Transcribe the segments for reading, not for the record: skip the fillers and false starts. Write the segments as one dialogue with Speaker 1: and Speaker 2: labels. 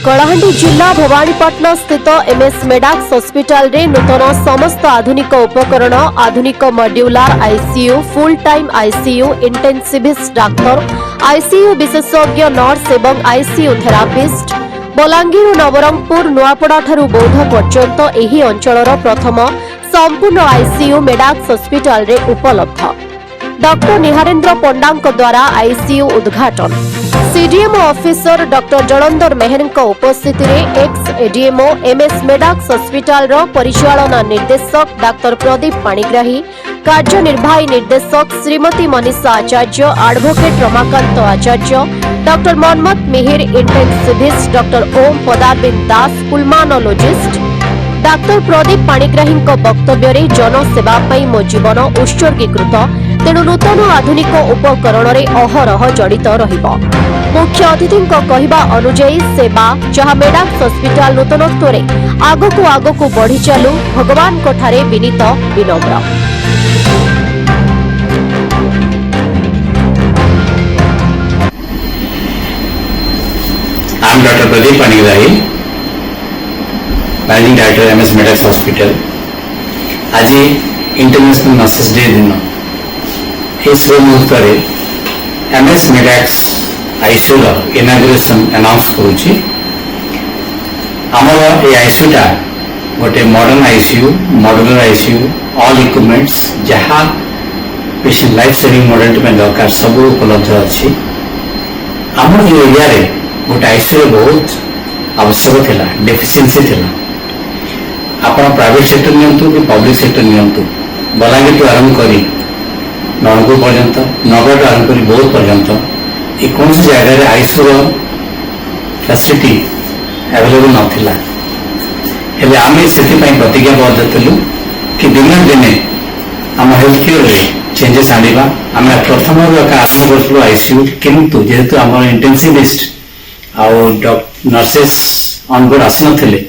Speaker 1: कलाहांडी जिला भवानीपाटना स्थित MS Medax hospital रे नूतन समस्त आधुनिक उपकरण आधुनिक modular ICU full time ICU intensivist doctor ICU विशेषज्ञ नर्स एवं आईसीयू थेरापिस्ट बलांगीर नवरंगपुर नुआपड़ा ठारू बौद्ध पर्यंत एही अंचलर प्रथम संपूर्ण आईसीयू मेडाक्स हॉस्पिटल रे उपलब्ध। डॉक्टर निहारेन्द्र पंडा द्वारा आईसीयू उद्घाटन CDMO officer doctor Jalandhar Mehar उपस्थिति में ex ADMO MS Medax hospital रो परिचालना निर्देशक डॉक्टर प्रदीप पाणिग्राही कार्यनिर्वाही निर्देशक Shrimati Manisha Acharya advocate Ramakant Acharya doctor Mohammad Mihir intensivist doctor Om Padaravind Das pulmonologist doctor Pradeep Panigrahi वक्तव्य जनसेवा मो जीवन उत्सर्गीकृत तेणु नूतन आधुनिक उपकरण अहरह जड़ित रहिबो। मुख्य अतिथि कहवा अनुजाई सेवा जहाँ मेडाक्स हॉस्पिटल नूतनत्व आगकू आगकू बढ़ी चालू भगवान ठारे विनीत विनम्र।
Speaker 2: I am Dr. Pradeep Panigrahi, Managing Director MS Medax Hospital. आज इंटरनेशनल नर्सेस डे दिन शुभ मुहूर्त MS Medax ICU inauguration announce करुच्ची। आमर ये आईसीयूटा गोटे modern ICU modular ICU all equipments जहाँ पेशेंट लाइफ सेविंग मॉडल दरकार सब उपलब्ध अच्छी। आमर ये एरिया रे गोटे आईसीयू बहुत आवश्यक थिला डेफिशिएंसी थिला। आपण प्राइवेट सेक्टर नियंतु कि पब्लिक सेक्टर नियंतु बलांगीर टू आरंभ करी नवरंगपुर पर्यंत नगर टू आरंभ करी बौद्ध पर्यंत एक कौन सी जगह आईसीयू फैसिलिटी अवेलेबल नथिला। हेले आमे सेति पई प्रतिज्ञाबद्ध थिलु कि दिन दिने आम हेल्थ केयर रे चेंजेस आनिबा। आमे प्रथम आरंभ करथुलु आईसीयू किंतु जेहेतु आम इंटेंसिविस्ट आउ नर्सेस ऑन बोर्ड आसन थिले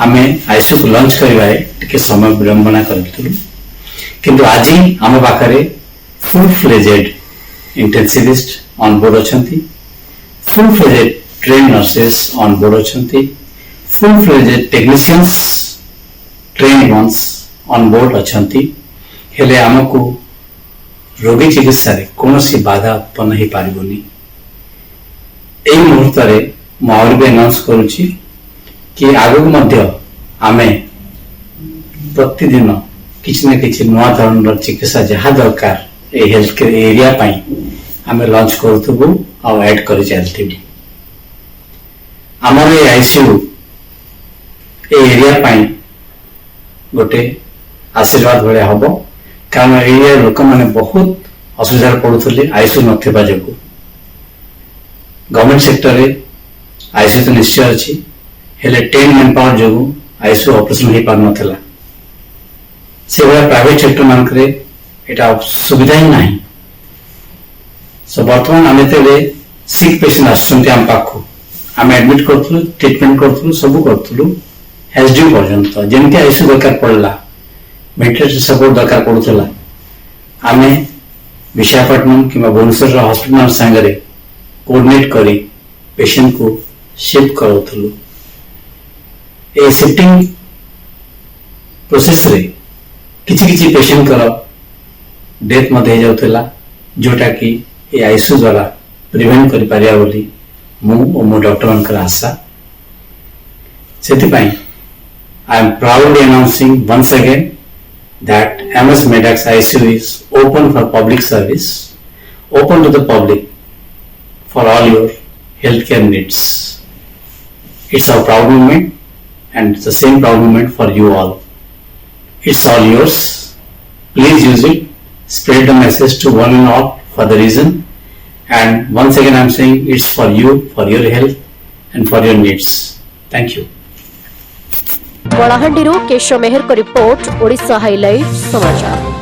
Speaker 2: आमे आईसीयू को लॉन्च करिवारे टिके समय विलंबना करथुलु किंतु आज आम पाखरे full fledged intensivist on board अछंती full fledged train nurses on board अछंती full fledged technicians train ones on board अछंती। हेले हमको रोगी चिकित्सा रे कोनोसी बाधा उत्पन्न ही पारिबोनी। एई मुहूर्त रे मु आउर भी अनाउंस करूची कि आगु मध्य आमे प्रतिदिन किछि न किछि नवा धरणर चिकित्सा जहाँ दरकार ए हेल्थ केयर एरिया पई आमे लॉन्च करथबु आ ऐड करि चलथिबु। हमर ए आईसीयू ए एरिया पई गोटे आशीर्वाद भले हबो कारण एरिया लोक माने बहुत असुविधा पड़ुथले आईसीयू नथिबा जगु। गवर्नमेंट सेक्टर रे आईसीयू तो निश्चय अच्छी हेले 10 मैन पावर जो आईसीयू ऑपरेशन हो पार नथिला से भाया प्राइवेट सेक्टर मानक रे एटा सुविधा ही नहीं। सो वर्तमान आमे तेले सिक पेशेंट आछंती आम पाखु आमे एडमिट करथुलु ट्रीटमेंट करथुलु सब करथुलु एसडी पर्यंत जेमति आईसीयू दरकार पड़ला वेंटिलेटर सपोर्ट दरकार पड़ुथला आमे विशाखापट्टनम किंवा भुवनेश्वर हॉस्पिटल संगे कोऑर्डिनेट करी पेशेंट को शिफ्ट करथुलु। ए शिफ्टिंग प्रोसेस रे किछि किछि पेशेंट कर डेथ मध्ये हे जाउथला जोटा कि ए आईसीयू द्वारा प्रिवेंट करि पारिया बोली मु मो डॉक्टर मनकर आशा। सेति पई I am proudly announcing once again that MS Medax ICU is open for public service, open to the public for all your healthcare needs. It's a proud moment and it's the same proud moment for you all. It's all yours. Please use it. Spread the message to one and all for the reason. And once again I'm saying it's for you, for your health and for your needs. Thank you.
Speaker 1: Kalahandi Keshab Mehar को report Odisha highlight समाचार।